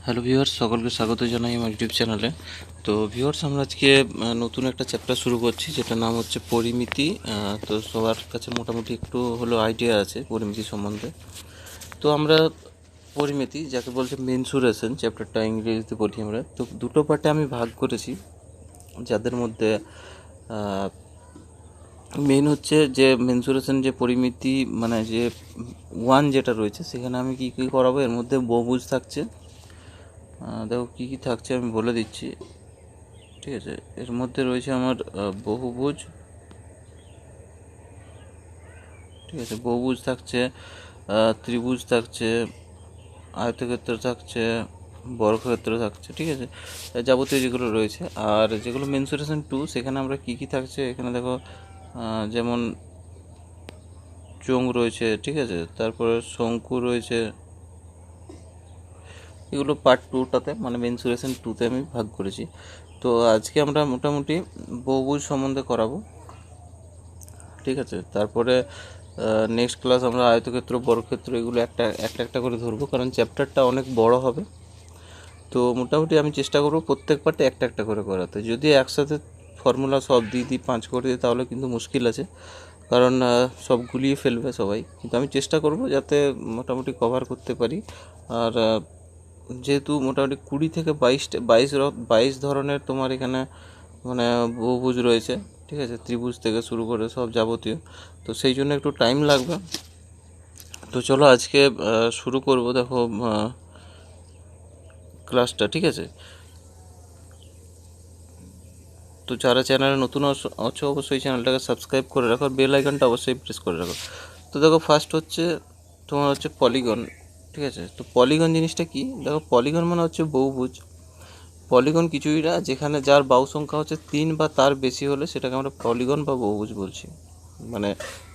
Hello viewers, সকলকে স্বাগত জানাই আমার ইউটিউব চ্যানেলে। তো ভিউয়ার্স, আমরা আজকে নতুন একটা চ্যাপ্টার শুরু করছি, যেটার নাম হচ্ছে পরিমিতি। তো সবার কাছে মোটামুটি একটু হলো আইডিয়া আছে পরিমিতি সম্বন্ধে। তো আমরা পরিমিতি যাকে বলছে মেনসুরেশন, চ্যাপ্টারটা ইংরেজিতে পড়ি আমরা। তো দুটো পার্টে আমি ভাগ করেছি, যাদের মধ্যে মেন হচ্ছে যে মেনসুরেশন, যে পরিমিতি মানে যে ওয়ান যেটা রয়েছে, সেখানে আমি কী কী করাবো। এর মধ্যে বহুভুজ থাকছে। দেখো কী কী থাকছে আমি বলে দিচ্ছি, ঠিক আছে। এর মধ্যে রয়েছে আমার বহুভুজ, ঠিক আছে। বহুভুজ থাকছে, ত্রিভুজ থাকছে, আয়তক্ষেত্র থাকছে, বর্গক্ষেত্র থাকছে, ঠিক আছে। যাবতীয় যেগুলো রয়েছে। আর যেগুলো মেনসুরেশন টু, সেখানে আমরা কী কী থাকছে এখানে দেখো, যেমন চোঙ রয়েছে, ঠিক আছে। তারপরে শঙ্কু রয়েছে। এগুলো পার্ট টুটাতে মানে মেনসুরেশন টুতে আমি ভাগ করেছি। তো আজকে আমরা মোটামুটি বহুভুজ সম্বন্ধে করাবো, ঠিক আছে। তারপরে নেক্সট ক্লাস আমরা আয়তক্ষেত্র, বর্গক্ষেত্র এগুলো একটা একটা করে ধরবো, কারণ চ্যাপ্টারটা অনেক বড় হবে। তো মোটামুটি আমি চেষ্টা করবো প্রত্যেক পার্টে একটা একটা করে করাতে। যদি একসাথে ফর্মুলা সব দিই 5 করে দিই, তাহলে কিন্তু মুশকিল আছে, কারণ সব গুলিয়ে ফেলবে সবাই। কিন্তু আমি চেষ্টা করব যাতে মোটামুটি কভার করতে পারি। আর যেহেতু মোটামুটি 20 থেকে 22 ধরনের তোমার এখানে মানে বহুভুজ রয়েছে, ঠিক আছে। ত্রিভুজ থেকে শুরু করে সব যাবতীয়, তো সেই জন্য একটু টাইম লাগবে। তো চলো আজকে শুরু করব। দেখো ক্লাসটা, ঠিক আছে। তো যারা চ্যানেলে নতুন আছো অবশ্যই চ্যানেলটাকে সাবস্ক্রাইব করে রাখো, বেল আইকনটা অবশ্যই প্রেস করে রাখো। তো দেখো ফার্স্ট হচ্ছে তোমার হচ্ছে পলিগন, ঠিক আছে। তো পলিগন জিনিসটা কি? দেখো পলিগন মানে হচ্ছে বহুভুজ। পলিগন কিছুই না, যেখানে যার বাহু সংখ্যা হচ্ছে 3 বা তার বেশি হলে সেটাকে আমরা পলিগন বা বহুভুজ বলছি। মানে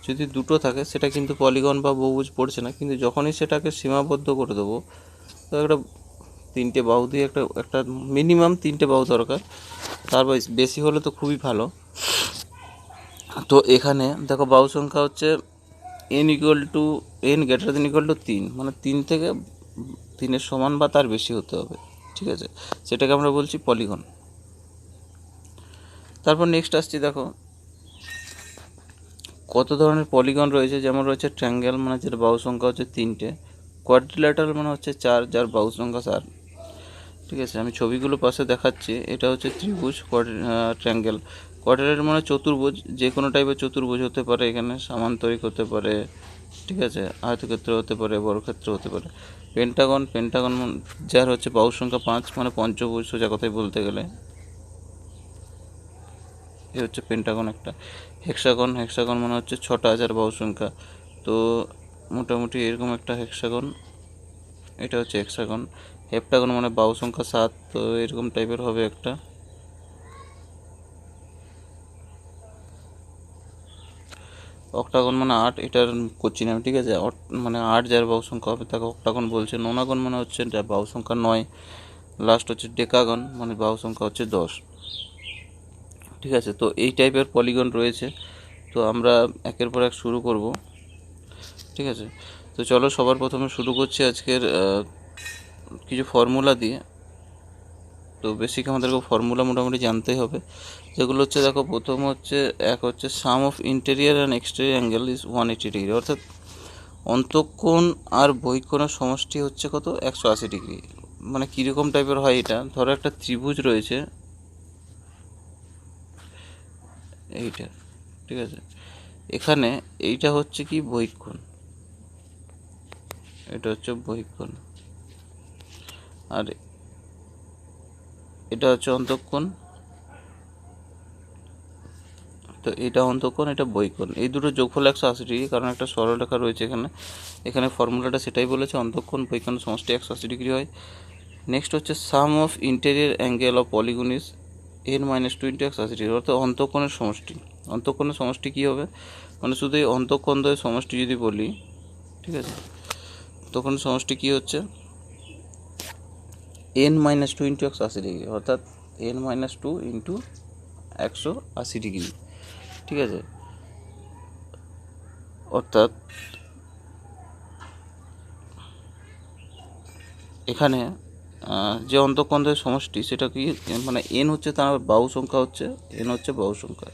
যদি দুটো থাকে সেটা কিন্তু পলিগন বা বহুভুজ পড়ছে না, কিন্তু যখনই সেটাকে সীমাবদ্ধ করে দেবো, তো একটা 3টে বাহু দিয়ে একটা একটা মিনিমাম 3টে বাহু দরকার, তার বেশি হলে তো খুবই ভালো। তো এখানে দেখো বাহু সংখ্যা হচ্ছে n greater than equal to 3, মানে 3 থেকে 3-এর সমান বা তার বেশি হতে হবে, ঠিক আছে। সেটাকে আমরা বলছি পলিগন। তারপর নেক্সট আসছি, দেখো কত ধরনের পলিগন রয়েছে। যেমন রয়েছে ট্রায়াঙ্গেল, মানে যার বাহু সংখ্যা হচ্ছে 3টে। কোয়াড্রিল্যাটারাল মানে হচ্ছে 4, যার বাহু সংখ্যা 4, ঠিক আছে। আমি ছবিগুলো পাশে দেখাচ্ছি। এটা হচ্ছে ত্রিভুজ, ট্রায়াঙ্গেল। কোয়াড্রিল্যাটারাল মানে চতুর্ভুজ, যে কোনো টাইপের চতুর্ভুজ হতে পারে, এখানে সামান্তরিক হতে পারে, ঠিক আছে। আয়তক্ষেত্র হতে পারে, বর্গক্ষেত্র হতে পারে। পেন্টাগন, যার হচ্ছে বাহু সংখ্যা 5, মানে পঞ্চভুজ সোজা কথায় বলতে গেলে। এ হচ্ছে পেন্টাগন একটা। হেক্সাগন মানে হচ্ছে 6টা, যার বাহু সংখ্যা। তো মোটামুটি এরকম একটা হেক্সাগন। এটা হচ্ছে হেক্সাগন। হেপ্টাগন মানে বাহু সংখ্যা 7, তো এরকম টাইপের হবে একটা। অক্টাগন মানে 8, এটার করছি না আমি, ঠিক আছে। মানে 8 যার বাহু সংখ্যা হবে তাকে অক্টাগন বলছে। নোনাগন মানে হচ্ছে যার বাহু সংখ্যা 9। লাস্ট হচ্ছে ডেকাগন, মানে বাহু সংখ্যা হচ্ছে 10, ঠিক আছে। তো এই টাইপের পলিগন রয়েছে। তো আমরা একের পর এক শুরু করব, ঠিক আছে। তো চলো সবার প্রথমে শুরু করছি আজকের কিছু ফর্মুলা দিয়ে। তো বেসিক আমাদেরকে ফর্মুলা মোটামুটি জানতেই হবে, যেগুলো হচ্ছে দেখো প্রথম হচ্ছে এক হচ্ছে sum of interior and exterior angle is 180 degree, অর্থাৎ অন্তঃকোণ আর বহিঃকোণের সমষ্টি হচ্ছে কত? 180 ডিগ্রি। মানে কীরকম টাইপের হয় এটা? ধরো একটা ত্রিভুজ রয়েছে এইটা, ঠিক আছে। এখানে এইটা হচ্ছে কি বহিঃকোণ, এটা হচ্ছে বহিঃকোণ, আর এটা হচ্ছে অন্তঃকোণ। তো এটা অন্তঃকোণ, এটা বহিঃকোণ, এই দুটো যোগফল 180 ডিগ্রি, কারণ একটা সরলরেখা রয়েছে এখানে। এখানে ফর্মুলাটা সেটাই বলেছে, অন্তঃকোণ বহিঃকোণের সমষ্টি 180 ডিগ্রি হয়। নেক্সট হচ্ছে sum of interior angle of polygon is n-2 into 180 degree, অর্থাৎ অন্তঃকোণের সমষ্টি। অন্তঃকোণের সমষ্টি কী হবে? মানে শুধু এই অন্তঃকোণ দ্বয়ের সমষ্টি যদি বলি, ঠিক আছে, তখন সমষ্টি কী হচ্ছে? n-2 ইন্টু 180 ডিগ্রি, অর্থাৎ n-2 ইন্টু 180 ডিগ্রি, ঠিক আছে। অর্থাৎ এখানে যে অন্তঃকোণের সমষ্টি সেটা কি, মানে এন হচ্ছে তার বাহু সংখ্যা হচ্ছে, এন হচ্ছে বাহু সংখ্যা।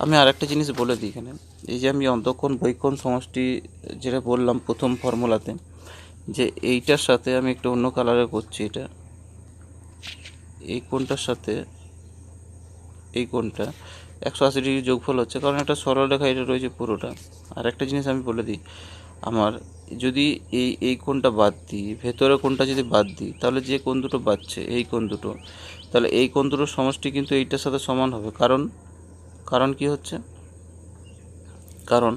আমি আরেকটা জিনিস বলে দিই এখানে, এই যে আমি অন্তঃকোণ বহিঃকোণ সমষ্টি যেটা বললাম প্রথম ফর্মুলাতে, যে এইটার সাথে আমি একটু অন্য কালারে করছি, এটা এই কোণটার সাথে এই কোণটা 180 ডিগ্রি যোগফল হচ্ছে, কারণ একটা সরলরেখা এটা রয়েছে পুরোটা। আর একটা জিনিস আমি বলে দিই, আমার যদি এই কোণটা বাদ দিই, ভেতরের কোণটা যদি বাদ দিই, তাহলে যে কোণ দুটো বাদছে এই কোণ দুটো, তাহলে এই কোণ দুটোর সমষ্টি কিন্তু এইটার সাথে সমান হবে। কারণ কি হচ্ছে, কারণ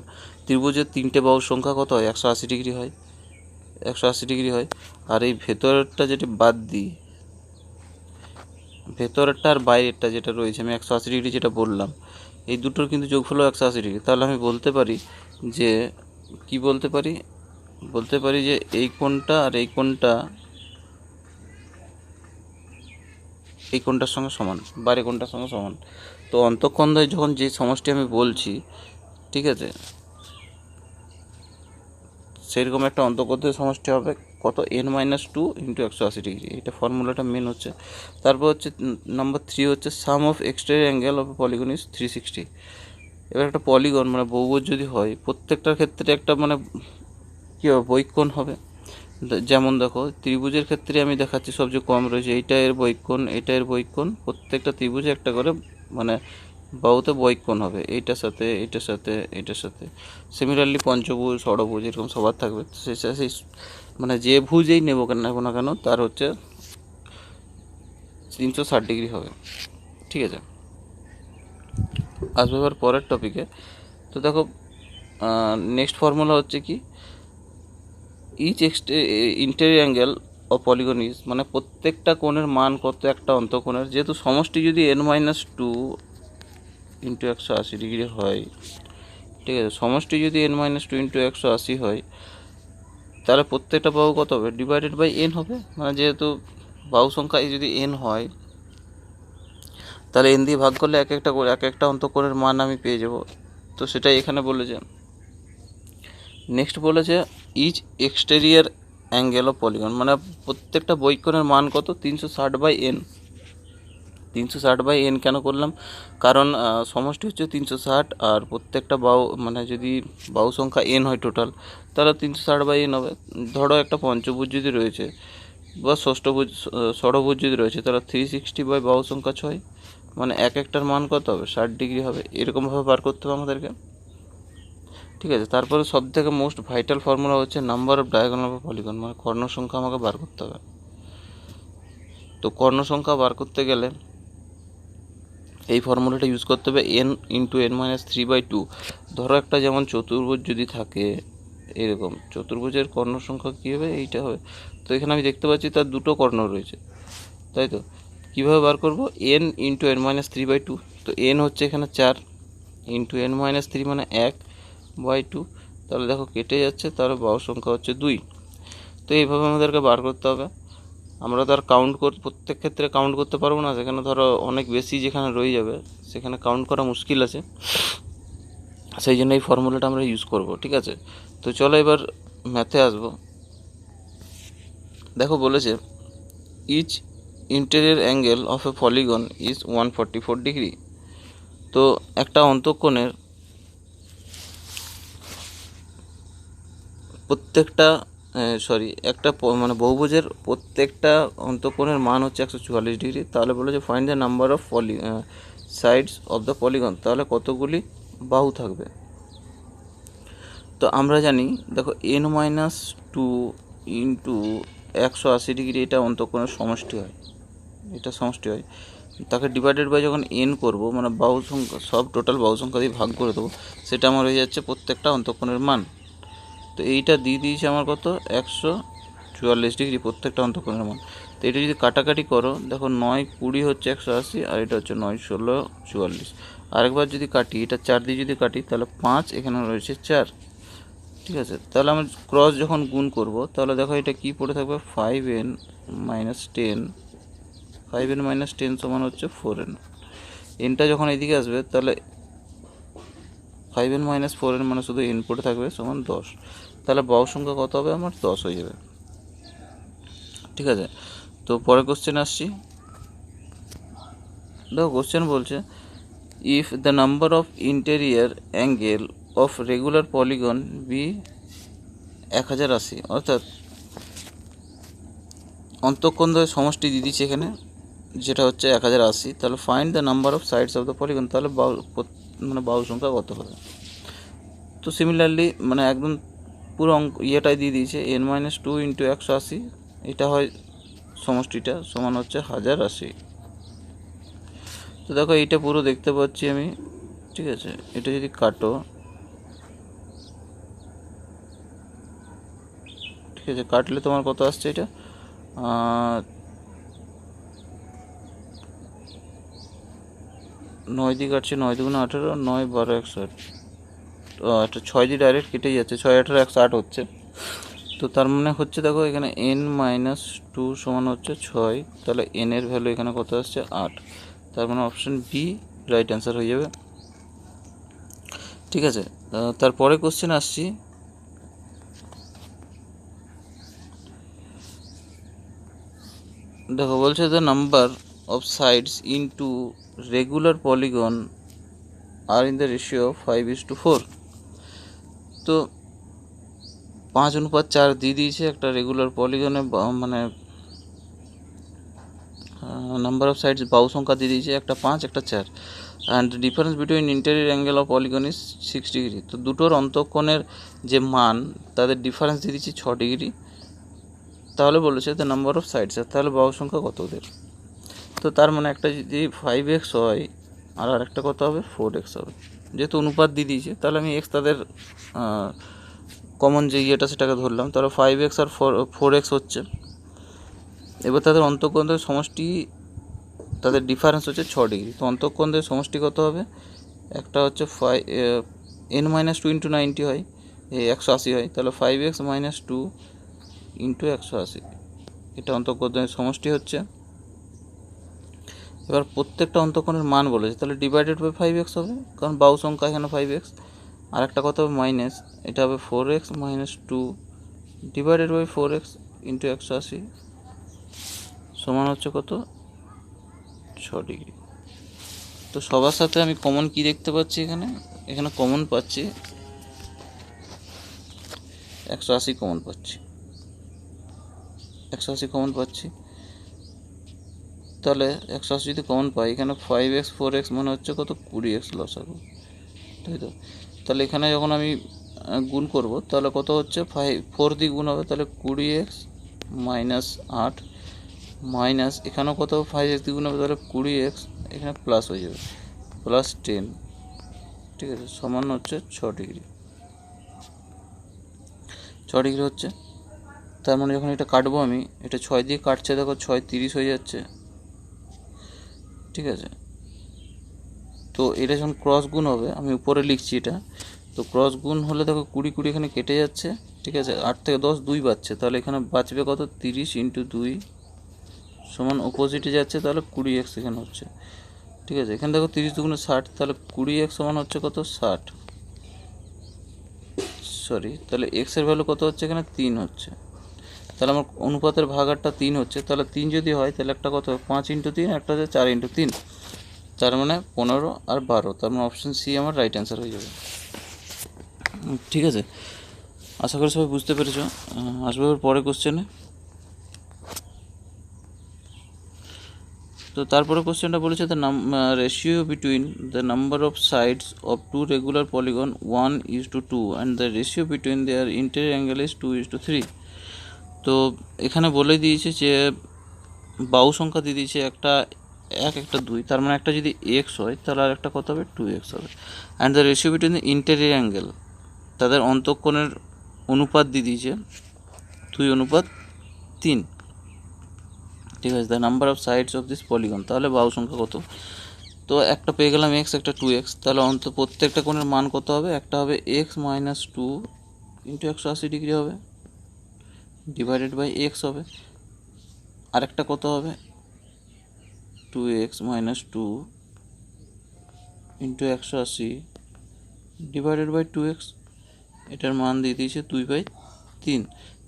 ত্রিভুজের 3টে বাহুর সংখ্যা কত হয়, 180 ডিগ্রি হয়, 180 ডিগ্রি হয়। আর এই ভেতরেরটা যেটা বাদ দিই, ভেতরেরটা আর বাইরেরটা যেটা রয়েছে, আমি 180 ডিগ্রি যেটা বললাম, এই দুটোর কিন্তু যোগফল 180 ডিগ্রি। তাহলে আমি বলতে পারি যে, কি বলতে পারি, বলতে পারি যে এই কোণটা আর এই কোণটা এই কোণটার সঙ্গে সমান, বাইরে কোণটার সঙ্গে সমান। তো অন্তঃকোণদ্বয় যখন যে সমষ্টি আমি বলছি, ঠিক আছে, সেরকম একটা অন্তঃকোণদ্বয় সমষ্টি হবে কত, n-2 ইন্টু 180 ডিগ্রি। এটা ফর্মুলাটা মেন হচ্ছে। তারপর হচ্ছে নাম্বার 3 হচ্ছে sum of exterior angle of polygon is 360। এবার একটা পলিগন মানে বহুভুজ যদি হয়, প্রত্যেকটার ক্ষেত্রে একটা মানে কী হবে, বহিঃকোণ হবে। যেমন দেখো ত্রিভুজের ক্ষেত্রে আমি দেখাচ্ছি সবচেয়ে কম রয়েছে, এইটা এর বহিঃকোণ, এটা এর বহিঃকোণ, প্রত্যেকটা ত্রিভুজে একটা করে মানে বাহুতে বহিঃকোণ হবে, এইটার সাথে এইটার সাথে এইটার সাথে। সিমিলারলি পঞ্চভুজ, ষড়ভুজ এরকম সবার থাকবে। সেই মানে যে ভুজেই নেব না কেন তার হচ্ছে 360 ডিগ্রি হবে, ঠিক আছে। আসবে এবার পরের টপিকে। তো দেখো নেক্সট ফর্মুলা হচ্ছে কি, each interior angle of polygon is, মানে প্রত্যেকটা কোণের মান কত একটা অন্তঃকোণের, যেহেতু সমষ্টি যদি n-2 ইন্টু 180 ডিগ্রি হয়, ঠিক আছে, সমষ্টি যদি n-2 ইন্টু 180 হয়, তাহলে প্রত্যেকটা বাহু কত হবে, ডিভাইডেড বাই n হবে। মানে যেহেতু বাহু সংখ্যা যদি n হয়, তাহলে n দিয়ে ভাগ করলে এক একটা অন্তঃকোণের মান আমি পেয়ে যাব। তো সেটাই এখানে বলেছে। নেক্সট বলেছে each exterior angle of polygon, মানে প্রত্যেকটা বহিঃকোণের মান কত, 360/n। 360/n কেন করলাম, কারণ সমষ্টি হচ্ছে 360, আর প্রত্যেকটা বাহু মানে যদি বাহু সংখ্যা n হয় টোটাল, তাহলে 360/n হবে। ধরো একটা পঞ্চভুজ যদি রয়েছে বা ষড়ভুজ যদি রয়েছে, তাহলে 360 বাহু সংখ্যা 6, মানে একটার মান কত হবে, 60 ডিগ্রি হবে। এরকমভাবে বার করতে হবে আমাদেরকে, ঠিক আছে। তারপরে সব থেকে মোস্ট ভাইটাল ফর্মুলা হচ্ছে number off diagonal of polygon, মানে কর্ণ সংখ্যা আমাকে বার করতে হবে। তো কর্ণ সংখ্যা বার করতে গেলে এই ফর্মুলাটা ইউজ করতে হবে, n-n-3/2। ধরো একটা যেমন চতুর্ভুজ যদি থাকে, এরকম চতুর্ভুজের কর্ণ সংখ্যা কী হবে, এইটা হবে। তো এখানে আমি দেখতে পাচ্ছি তার দুটো কর্ণ রয়েছে, তাই তো। কীভাবে বার করব, n-n-3/2। তো n হচ্ছে এখানে 4, ইন্টু n-3 মানে 1/2। তাহলে দেখো কেটে যাচ্ছে, তাহলে বাহু সংখ্যা হচ্ছে 2। তো এইভাবে আমাদেরকে বার করতে হবে। আমরা তো আর প্রত্যেক ক্ষেত্রে কাউন্ট করতে পারবো না, সেখানে ধরো অনেক বেশি যেখানে রয়ে যাবে সেখানে কাউন্ট করা মুশকিল আছে, সেই জন্য এই ফর্মুলাটা আমরা ইউজ করব, ঠিক আছে। তো চলো এবার ম্যাথে আসবো। দেখো বলেছে each interior angle of a polygon is 144 degree. তো একটা অন্তঃকোণের প্রত্যেকটা একটা মানে বহুভুজের প্রত্যেকটা অন্তঃকোণের মান হচ্ছে 144 ডিগ্রি। তাহলে বলেছে find the number of sides of the polygon, তাহলে কতগুলি বাহু থাকবে। তো আমরা জানি, দেখো n-2 ইন্টু 180 ডিগ্রি, এটা অন্তঃকোণের সমষ্টি হয়, এটা সমষ্টি হয়। তাকে ডিভাইডেড বাই যখন n করব, মানে বাহু সংখ্যা সব টোটাল বাহু সংখ্যা দিয়ে ভাগ করে দেবো, সেটা আমার হয়ে যাচ্ছে প্রত্যেকটা অন্তঃকোণের মান। তো এইটা দিয়ে দিয়েছে আমার কত, 144 ডিগ্রি প্রত্যেকটা অন্তঃকোণের মান। তো এটা যদি কাটাকাটি করো, দেখো 9-20 হচ্ছে 180, আর এটা হচ্ছে 9-16-44। আরেকবার যদি কাটি, এটা 4 দিয়ে যদি কাটি, তাহলে 5, এখানে রয়েছে 4, ঠিক আছে। তাহলে আমি ক্রস যখন গুণ করব, তাহলে দেখো এটা কি পড়ে থাকবে, 5n-10, 5n-10 সমান হচ্ছে 4n। এনটা যখন এদিকে আসবে, তাহলে 5n-4n মানে শুধু n পড়ে থাকবে, সমান 10। তাহলে বাহু সংখ্যা কত হবে, আমার 10 হয়ে যাবে, ঠিক আছে। তো পরে কোশ্চেন আসছি। দেখো কোশ্চেন বলছে if the number of interior angle of regular polygon be 1080, অর্থাৎ অন্তঃকোণদ্বয়ের সমষ্টি দিয়ে দিচ্ছে এখানে, যেটা হচ্ছে 1080, তাহলে find the number of sides of the polygon, তাহলে বাহু সংখ্যা কত হবে। তো সিমিলারলি একদম পুরো ইয়েটাই দিয়ে দিয়েছে, n-2 ইন্টু 180, এটা হয় সমষ্টিটা সমান হচ্ছে 1080। তো দেখো এইটা পুরো দেখতে পাচ্ছি আমি, ঠিক আছে। এটা যদি কাটো, ঠিক আছে, কাটলে তোমার কত আসছে, এটা 9 দিয়ে কাটছে, 9 দুগুণে 18, 9 12 160, একটা 6 দিয়ে ডাইরেক্ট কেটেই যাচ্ছে, 6 18 160 হচ্ছে। তো তার মানে হচ্ছে দেখো এখানে n-2 সমান হচ্ছে 6, তাহলে n এর ভ্যালু এখানে কত আসছে 8, তার মানে অপশন বি রাইট অ্যান্সার হয়ে যাবে, ঠিক আছে। তারপরে কোশ্চেন আসছি। দেখো বলছে the number of sides into regular polygon are in the ratio 5:4। তো 5:4 দিয়ে দিয়েছে একটা রেগুলার পলিগনে, নাম্বার অফ সাইডস বাহু সংখ্যা দিয়ে দিয়েছে একটা 5 একটা 4, and difference between interior angle of polygon is 6 degree. তো দুটোর অন্তঃকোণের যে মান তাদের ডিফারেন্স দিয়ে দিচ্ছি 6 ডিগ্রি, তাহলে বলেছে দ্য নাম্বার অফ সাইডস, তাহলে বাহু সংখ্যা কত ওদের। তো তার মানে একটা যদি 5x হয় আর একটা কত হবে 4x হবে, যেহেতু অনুপাত দিয়ে দিয়েছে তাহলে আমি x তাদের কমন যে ইয়েটা সেটাকে ধরলাম, তাহলে 5x আর 4x হচ্ছে। এবার তাদের অন্তঃকোণের সমষ্টি, তাদের ডিফারেন্স হচ্ছে 6 ডিগ্রি। তো অন্তঃকোণের সমষ্টি কত হবে, একটা হচ্ছে n-2 ইন্টু 90 হয়, 180 হয়, তাহলে 5x - 2 ইন্টু 180, এটা অন্তঃকোণের সমষ্টি হচ্ছে। এবার প্রত্যেকটা অন্তঃকোণের মান বলেছে, তাহলে ডিভাইডেড বাই 5x হবে, কারণ বাহু সংখ্যা এখানে 5x, আর একটা কত হবে মাইনাস, এটা হবে 4x - 2 divided by 4x into 180 সমান হচ্ছে কত 6 ডিগ্রি। তো সবার সাথে আমি কমন কি দেখতে পাচ্ছি, এখানে কমন পাচ্ছি 180 কমন পাচ্ছি, 180 কমন পাচ্ছি। তাহলে 180 যদি কমন পাই, এখানে 5x 4x মানে হচ্ছে কত 20x লসাগু, তাই তো। তাহলে এখানে যখন আমি গুণ করব তাহলে কত হচ্ছে 4 দিয়ে গুণ হবে, তাহলে 20x - 8 মাইনাস এখানেও কত 5x দিয়ে গুণ হবে, তাহলে 20x, এখানে প্লাস হয়ে যাবে +10, ঠিক আছে, সমান হচ্ছে 6 ডিগ্রি, 6 ডিগ্রি হচ্ছে। তার মানে যখন এটা কাটবো আমি, এটা 6 দিয়ে কাটছে, দেখো 6 30 হয়ে যাচ্ছে, ঠিক আছে। তো এটা যখন ক্রস গুণ হবে, আমি উপরে লিখছি এটা, তো ক্রস গুণ হলে দেখো 20 20 এখানে কেটে যাচ্ছে, ঠিক আছে, 8 থেকে 10 2 বাঁচছে, তাহলে এখানে বাঁচবে কত 30 ইন্টু 2 সমান অপোজিটে যাচ্ছে, তাহলে 20x এখানে হচ্ছে, ঠিক আছে। এখানে দেখো 30 দুগুণে 60, তাহলে 20x সমান হচ্ছে কত 60, সরি, তাহলে x এর ভ্যালু কত হচ্ছে এখানে 3 হচ্ছে, তাহলে আমার অনুপাতের ভাগারটা 3 হচ্ছে, তাহলে 3 যদি হয় তাহলে একটা কত 5 ইন্টু 3, একটা হচ্ছে 4 ইন্টু 3, তার মানে 15 আর 12, তার মানে অপশন সি আমার রাইট অ্যান্সার হয়ে যাবে, ঠিক আছে। আশা করি সবাই বুঝতে পেরেছো। আসবে পরে কোশ্চেনে। তো তারপরে কোশ্চেনটা বলেছে the ratio between the number of sides of 2 regular polygon 1:2 and the ratio between there interior angle is 2:3। তো এখানে বলে দিয়েছে যে বাহু সংখ্যা দিয়ে দিয়েছে একটা 1 একটা 2, তার মানে একটা যদি এক্স হয় তাহলে আর একটা কত হবে 2x হবে, and the ratio between the interior angle, তাদের অন্তঃকোণের অনুপাত দিয়ে দিয়েছে 2:3, ঠিক আছে। The number of sides of this polygon, তাহলে বাহু সংখ্যা কত। তো একটা পেয়ে গেলাম x, একটা 2x, তাহলে প্রত্যেকটা কোণের মান কত হবে, একটা হবে x - 2 ইন্টু 180 ডিগ্রি হবে, ডিভাইডেড বাই x হবে, আরেকটা কত হবে 2x - 2 into 180 divided by 2x, এটার মান দিয়ে দিয়েছে 2/3।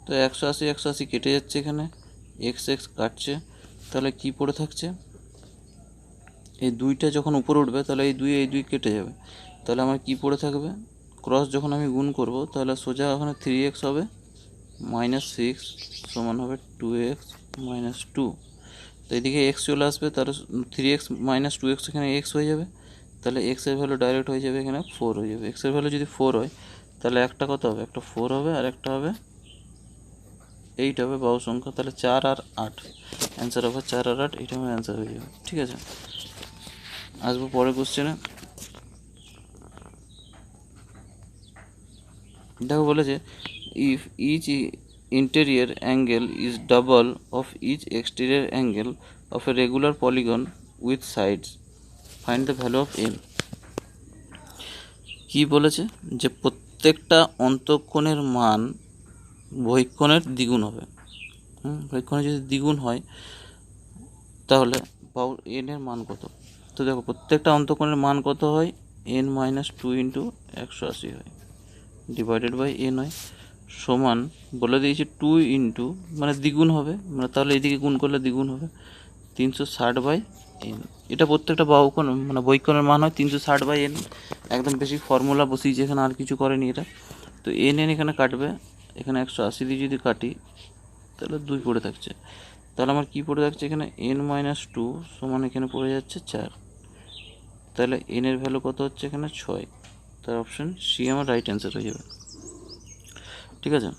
তো 180 180 কেটে যাচ্ছে, এখানে x কাটছে, তাহলে কি পড়ে থাকছে, এই দুইটা যখন উপরে উঠবে তাহলে এই দুই কেটে যাবে, তাহলে আমার কি পড়ে থাকবে, ক্রস যখন আমি গুণ করব তাহলে সোজা ওখানে 3x হবে -6 সমান হবে 2x -2। তো এদিকে এক্স চলে আসবে, তাহলে 3x - 2x এখানে এক্স হয়ে যাবে, তাহলে এক্সের ভ্যালু ডাইরেক্ট হয়ে যাবে এখানে 4 হয়ে যাবে। এক্সের ভ্যালু যদি 4 হয় তাহলে একটা কত হবে, একটা 4 হবে আর একটা হবে 8 হবে বাহু সংখ্যা, তাহলে 4 আর 8 অ্যান্সার হবে 4 আর 8, এইটা আমার অ্যান্সার হয়ে যাবে। ঠিক আছে, আসবো পরের কোশ্চেনে। দেখো বলেছে if each interior angle is double of each exterior angle of a regular polygon with sides find the value of n. কি বলেছে যে প্রত্যেকটা অন্তঃকোণের মান বহিঃকোণের দ্বিগুণ হবে। বহিঃকোণের যদি দ্বিগুণ হয় তাহলে বাহু এন এর মান কত। তো দেখো প্রত্যেকটা অন্তঃকোণের মান কত হয়, n-2 ইন্টু 180 হয়, ডিভাইডেড বাই এন হয়, সমান বলে দিয়েছি 2 ইন্টু মানে দ্বিগুণ হবে, মানে তাহলে এদিকে গুণ করলে দ্বিগুণ হবে 360 বাই এন। এটা প্রত্যেকটা বাহুকোণ মানে বহিঃকোণের মান হয় 360 বাই এন, একদম বেশি ফর্মুলা বসিয়েছি এখানে, আর কিছু করেনি এটা। তো এন এখানে কাটবে, এখানে 180 দিয়ে যদি কাটি তাহলে 2 পড়ে থাকছে, তাহলে আমার কি পড়ে থাকছে এখানে n-2 সমান এখানে পড়ে যাচ্ছে 4, তাহলে এন এর ভ্যালু কত হচ্ছে এখানে 6, তার অপশন সি আমার রাইট অ্যান্সার হয়ে যাবে। ঠিক আছে,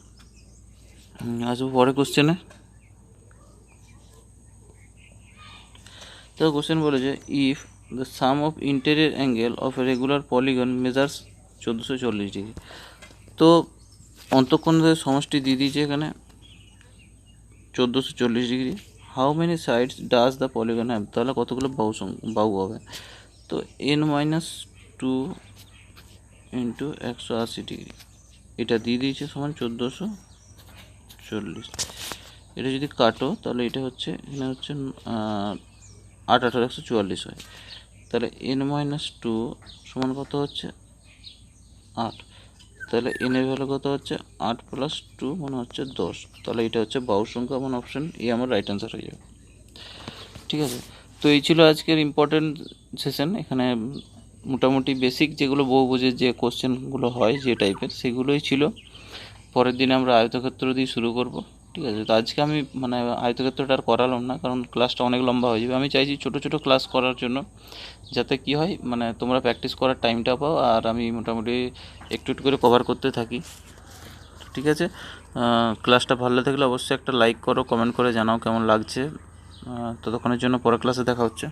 আসবো পরের কোশ্চেনে। তো কোশ্চেন বলেছে if the some of interior angle of a regular polygon measures 1440 degree. তো অন্তঃকোণের সমষ্টি দিয়ে দিয়েছে এখানে 1440 degree, how many sides does the polygon have, তাহলে কতগুলো বাহু হবে। তো n-2 ইন্টু 180 ডিগ্রি এটা দিয়ে দিয়েছে সমান 1440, এটা যদি কাটো তাহলে এটা হচ্ছে এখানে হচ্ছে 8 × 8 = 144 হয়, তাহলে n-2 সমান কত হচ্ছে 8, তাহলে এন এর ভ্যালু কত হচ্ছে 8 + 2 মানে হচ্ছে 10, তাহলে এটা হচ্ছে বাহু সংখ্যা, মানে অপশন এ আমার রাইট অ্যান্সার হয়ে যাবে। ঠিক আছে, তো এই ছিল আজকের ইম্পর্টেন্ট সেশন। এখানে মোটামুটি বেসিক যেগুলো বহুভুজের যে কোশ্চেনগুলো হয় যে টাইপের সেগুলোই ছিল। পরের দিনে আমরা আয়তক্ষেত্র দিয়ে শুরু করব। ঠিক আছে, তো আজকে আমি মানে আয়তক্ষেত্রটা আর করালাম না, কারণ ক্লাসটা অনেক লম্বা হয়ে যাবে। আমি চাইছি ছোটো ছোটো ক্লাস করার জন্য, যাতে কি হয় মানে তোমরা প্র্যাকটিস করার টাইমটা পাও আর আমি মোটামুটি একটু একটু করে কভার করতে থাকি। ঠিক আছে, ক্লাসটা ভালো থাকলে অবশ্যই একটা লাইক করো, কমেন্ট করে জানাও কেমন লাগছে। ততক্ষণের জন্য পরের ক্লাসে দেখা হচ্ছে।